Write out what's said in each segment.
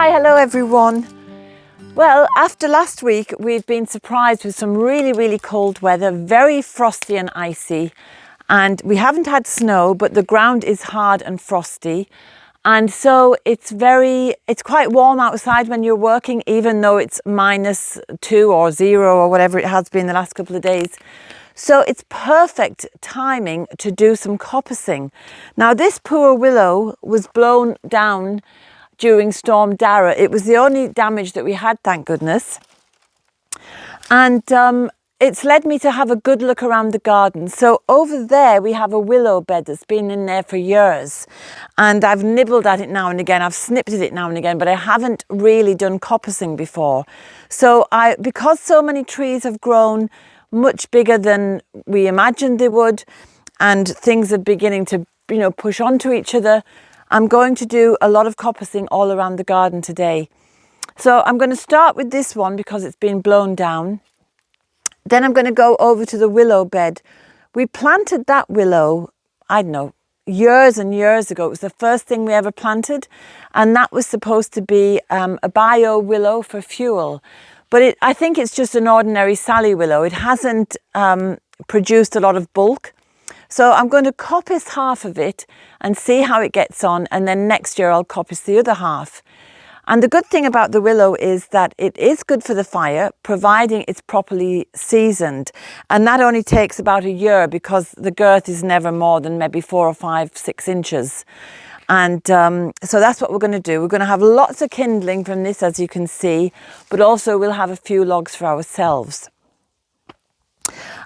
Hi, hello everyone. Well, after last week, we've been surprised with some really cold weather, very frosty and icy. And we haven't had snow, but the ground is hard and frosty. And so it's quite warm outside when you're working, even though it's -2 or 0 or whatever it has been the last couple of days. So it's perfect timing to do some coppicing. Now this poor willow was blown down during Storm Dara. It was the only damage that we had, thank goodness. And it's led me to have a good look around the garden. So over there we have a willow bed that's been in there for years. And I've nibbled at it now and again. I've snipped at it now and again, but I haven't really done coppicing before. So because so many trees have grown much bigger than we imagined they would, and things are beginning to, push onto each other, I'm going to do a lot of coppicing all around the garden today. So I'm going to start with this one because it's been blown down. Then I'm going to go over to the willow bed. We planted that willow, I don't know, years and years ago. It was the first thing we ever planted, and that was supposed to be a bio willow for fuel. But I think it's just an ordinary Sally willow. It hasn't produced a lot of bulk. So I'm going to coppice half of it and see how it gets on. And then next year I'll coppice the other half. And the good thing about the willow is that it is good for the fire, providing it's properly seasoned. And that only takes about a year because the girth is never more than maybe 4 or 5, 6 inches. And so that's what we're going to do. We're going to have lots of kindling from this, as you can see, but also we'll have a few logs for ourselves.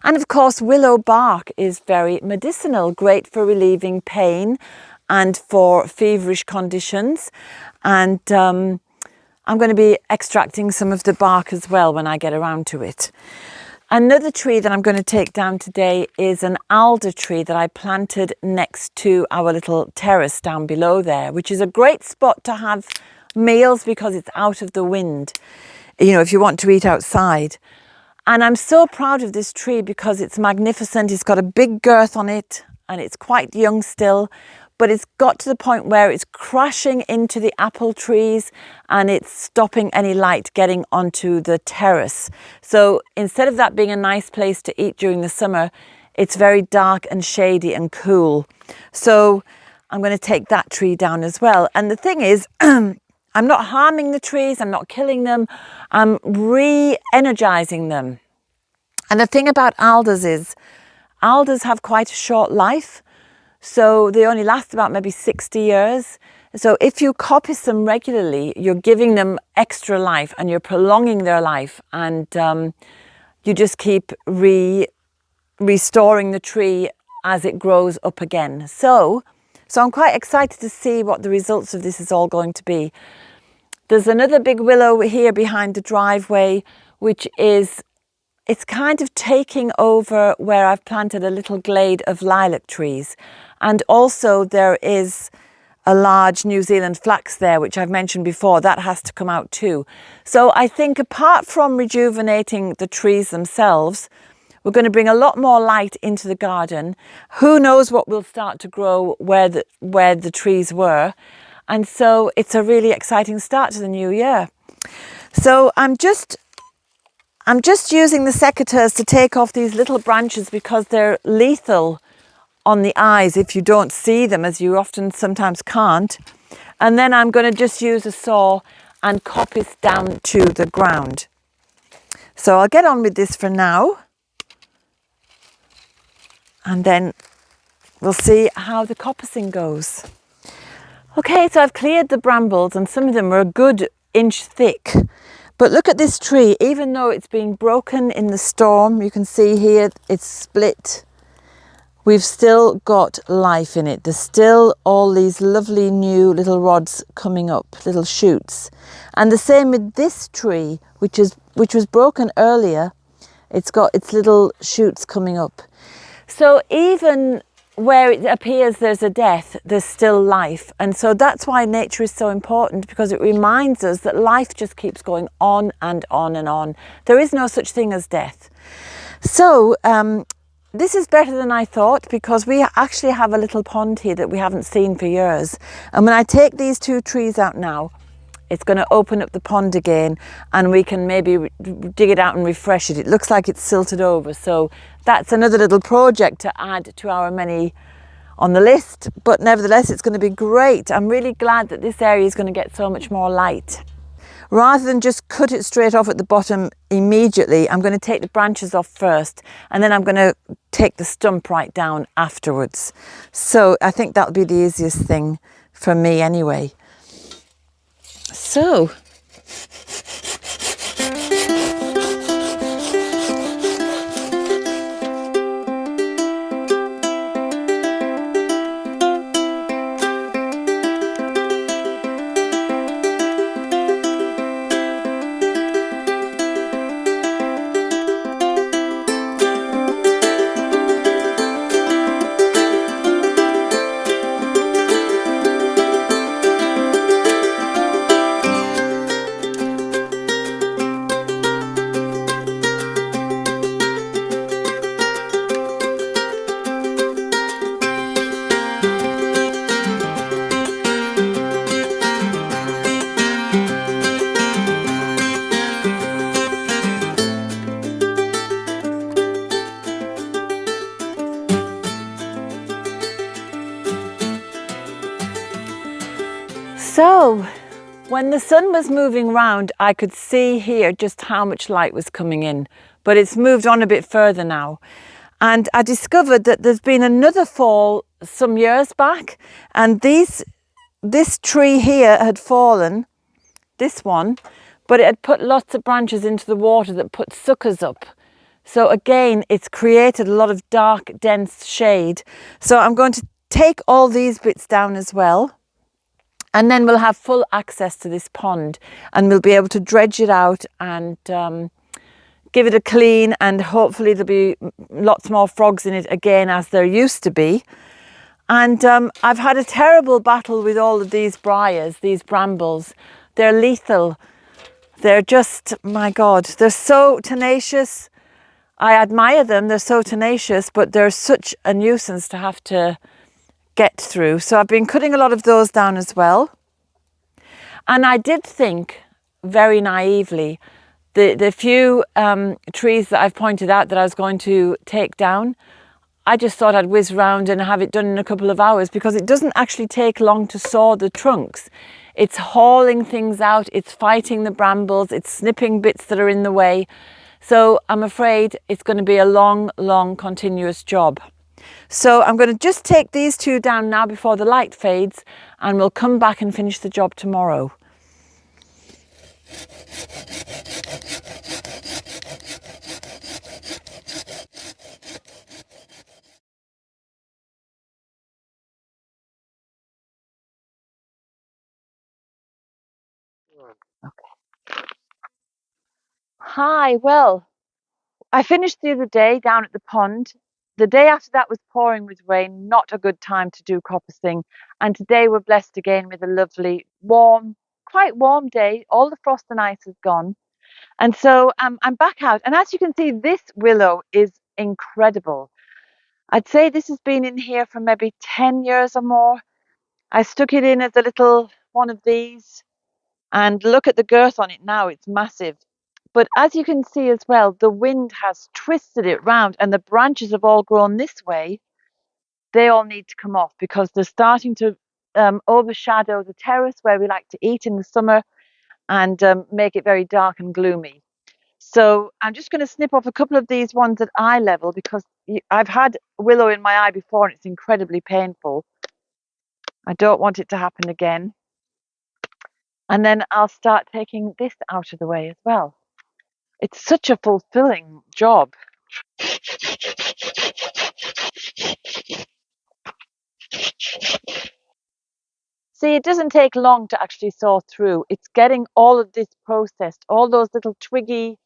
And of course, willow bark is very medicinal, great for relieving pain and for feverish conditions. And I'm going to be extracting some of the bark as well when I get around to it. Another tree that I'm going to take down today is an alder tree that I planted next to our little terrace down below there, which is a great spot to have meals because it's out of the wind, if you want to eat outside. And I'm so proud of this tree because it's magnificent. It's got a big girth on it and it's quite young still, but it's got to the point where it's crashing into the apple trees and it's stopping any light getting onto the terrace. So instead of that being a nice place to eat during the summer, it's very dark and shady and cool. So I'm going to take that tree down as well. And the thing is, I'm not harming the trees, I'm not killing them, I'm re-energizing them. And the thing about alders is, alders have quite a short life. So they only last about maybe 60 years. So if you coppice them regularly, you're giving them extra life and you're prolonging their life. And you just keep restoring the tree as it grows up again. So I'm quite excited to see what the results of this is all going to be. There's another big willow here behind the driveway, which it's kind of taking over where I've planted a little glade of lilac trees. And also there is a large New Zealand flax there, which I've mentioned before. That has to come out too. So I think apart from rejuvenating the trees themselves, we're going to bring a lot more light into the garden. Who knows what will start to grow where the trees were. And so it's a really exciting start to the new year. So I'm just using the secateurs to take off these little branches because they're lethal on the eyes if you don't see them, as you sometimes can't. And then I'm going to just use a saw and coppice down to the ground. So I'll get on with this for now. And then we'll see how the coppicing goes. Okay, so I've cleared the brambles and some of them are a good inch thick. But look at this tree, even though it's been broken in the storm, you can see here it's split. We've still got life in it. There's still all these lovely new little rods coming up, little shoots. And the same with this tree, which was broken earlier. It's got its little shoots coming up. So even where it appears there's a death, there's still life. And so that's why nature is so important, because it reminds us that life just keeps going on and on and on. There is no such thing as death. So this is better than I thought, because we actually have a little pond here that we haven't seen for years. And when I take these two trees out now, it's going to open up the pond again, and we can maybe dig it out and refresh it. It looks like it's silted over, so that's another little project to add to our many on the list, but nevertheless it's going to be great. I'm really glad that this area is going to get so much more light. Rather than just cut it straight off at the bottom immediately, I'm going to take the branches off first, and then I'm going to take the stump right down afterwards. So I think that'll be the easiest thing for me anyway. So when the sun was moving round, I could see here just how much light was coming in, but it's moved on a bit further now. And I discovered that there's been another fall some years back, and this tree here had fallen, this one, but it had put lots of branches into the water that put suckers up. So again, it's created a lot of dark, dense shade. So I'm going to take all these bits down as well. And then we'll have full access to this pond, and we'll be able to dredge it out and give it a clean, and hopefully there'll be lots more frogs in it again, as there used to be. And I've had a terrible battle with all of these briars, these brambles. They're lethal. They're just, my God, they're so tenacious. I admire them, they're so tenacious, but they're such a nuisance to have to get through. So I've been cutting a lot of those down as well. And I did think, very naively, the few trees that I've pointed out that I was going to take down, I just thought I'd whiz round and have it done in a couple of hours, because it doesn't actually take long to saw the trunks. It's hauling things out, it's fighting the brambles, it's snipping bits that are in the way. So I'm afraid it's going to be a long, long continuous job. So I'm going to just take these two down now before the light fades, and we'll come back and finish the job tomorrow. Okay. Hi, well, I finished the other day down at the pond. The day after that was pouring with rain, not a good time to do coppicing. And today we're blessed again with a lovely, warm, quite warm day. All the frost and ice is gone. And so I'm back out. And as you can see, this willow is incredible. I'd say this has been in here for maybe 10 years or more. I stuck it in as a little one of these, and look at the girth on it now, it's massive. But as you can see as well, the wind has twisted it round, and the branches have all grown this way. They all need to come off because they're starting to overshadow the terrace where we like to eat in the summer, and make it very dark and gloomy. So I'm just going to snip off a couple of these ones at eye level, because I've had willow in my eye before and it's incredibly painful. I don't want it to happen again. And then I'll start taking this out of the way as well. It's such a fulfilling job. See, it doesn't take long to actually saw through. It's getting all of this processed, all those little twiggy,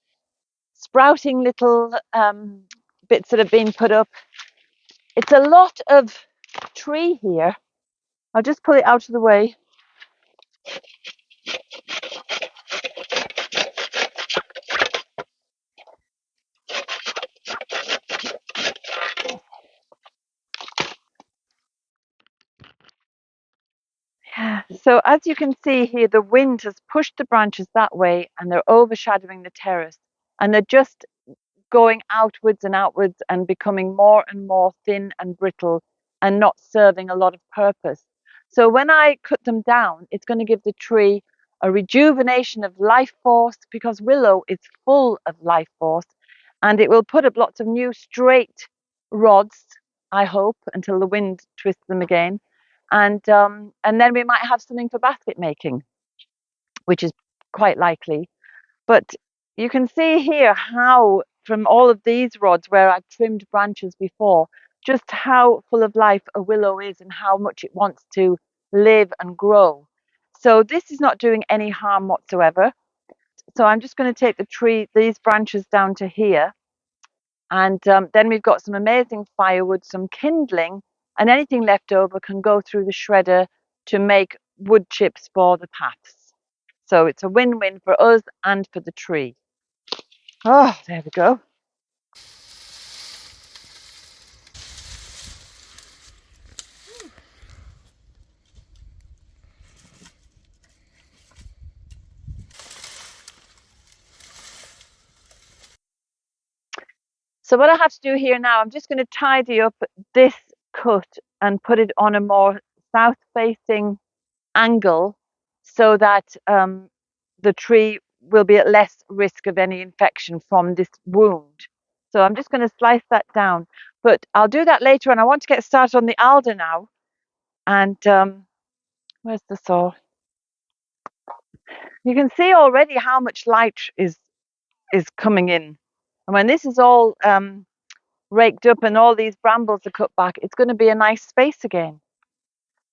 sprouting little bits that have been put up. It's a lot of tree here. I'll just pull it out of the way. Yes. So as you can see here, the wind has pushed the branches that way and they're overshadowing the terrace, and they're just going outwards and becoming more and more thin and brittle and not serving a lot of purpose. So when I cut them down, it's going to give the tree a rejuvenation of life force, because willow is full of life force, and it will put up lots of new straight rods, I hope, until the wind twists them again. And then we might have something for basket making, which is quite likely. But you can see here how, from all of these rods where I've trimmed branches before, just how full of life a willow is and how much it wants to live and grow. So this is not doing any harm whatsoever. So I'm just going to take these branches down to here. And then we've got some amazing firewood, some kindling, and anything left over can go through the shredder to make wood chips for the paths. So it's a win-win for us and for the tree. Oh, there we go. So what I have to do here now, I'm just going to tidy up this cut and put it on a more south-facing angle so that the tree will be at less risk of any infection from this wound. So I'm just going to slice that down, but I'll do that later on. I want to get started on the alder now. And where's the saw? You can see already how much light is coming in. And when this is all raked up and all these brambles are cut back, it's going to be a nice space again.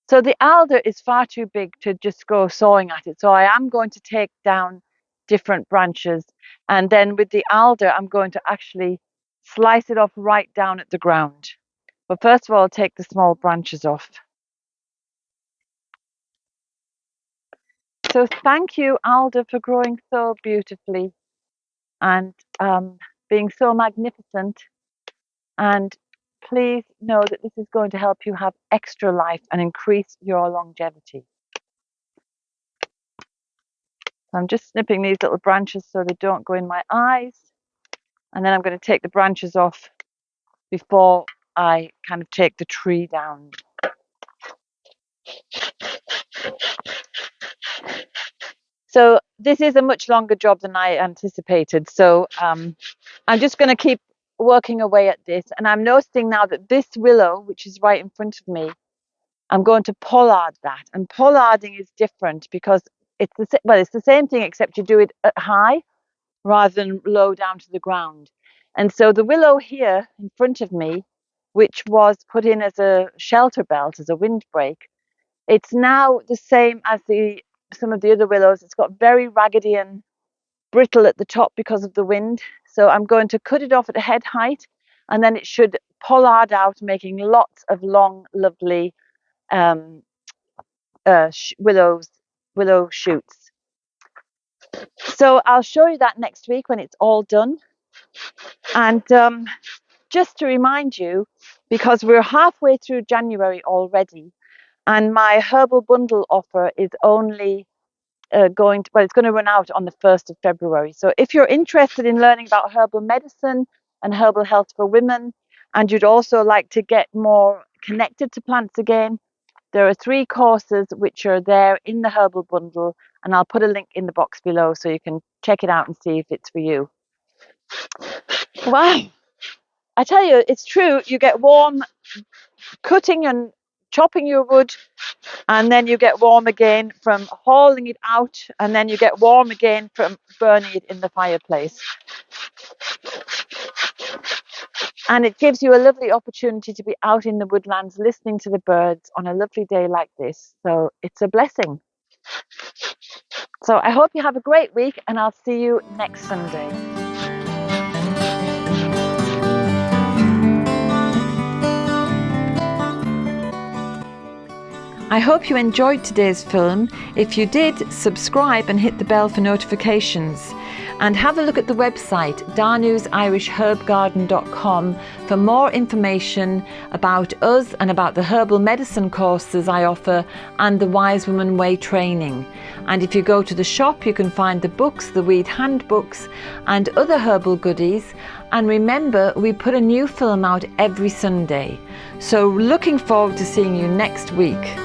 So the alder is far too big to just go sawing at it. So I am going to take down different branches, and then with the alder, I'm going to actually slice it off right down at the ground. But first of all, I'll take the small branches off. So thank you, alder, for growing so beautifully and being so magnificent. And please know that this is going to help you have extra life and increase your longevity. So I'm just snipping these little branches so they don't go in my eyes. And then I'm going to take the branches off before I kind of take the tree down. So this is a much longer job than I anticipated. So I'm just going to keep working away at this. And I'm noticing now that this willow, which is right in front of me, I'm going to pollard that. And pollarding is different because it's the same thing, except you do it at high rather than low down to the ground. And so the willow here in front of me, which was put in as a shelter belt, as a windbreak, it's now the same as some of the other willows. It's got very raggedy and brittle at the top because of the wind. So I'm going to cut it off at head height, and then it should pollard out, making lots of long, lovely willow shoots. So I'll show you that next week when it's all done. And just to remind you, because we're halfway through January already, and my herbal bundle offer is only it's going to run out on the 1st of February. So if you're interested in learning about herbal medicine and herbal health for women, and you'd also like to get more connected to plants again, there are 3 courses which are there in the herbal bundle, and I'll put a link in the box below so you can check it out and see if it's for you. Wow, I tell you, it's true. You get warm cutting and chopping your wood, and then you get warm again from hauling it out, and then you get warm again from burning it in the fireplace. And it gives you a lovely opportunity to be out in the woodlands listening to the birds on a lovely day like this. So it's a blessing. So I hope you have a great week, and I'll see you next Sunday. I hope you enjoyed today's film. If you did, subscribe and hit the bell for notifications. And have a look at the website danusirishherbgarden.com for more information about us and about the herbal medicine courses I offer and the Wise Woman Way training. And if you go to the shop, you can find the books, the weed handbooks and other herbal goodies. And remember, we put a new film out every Sunday. So looking forward to seeing you next week.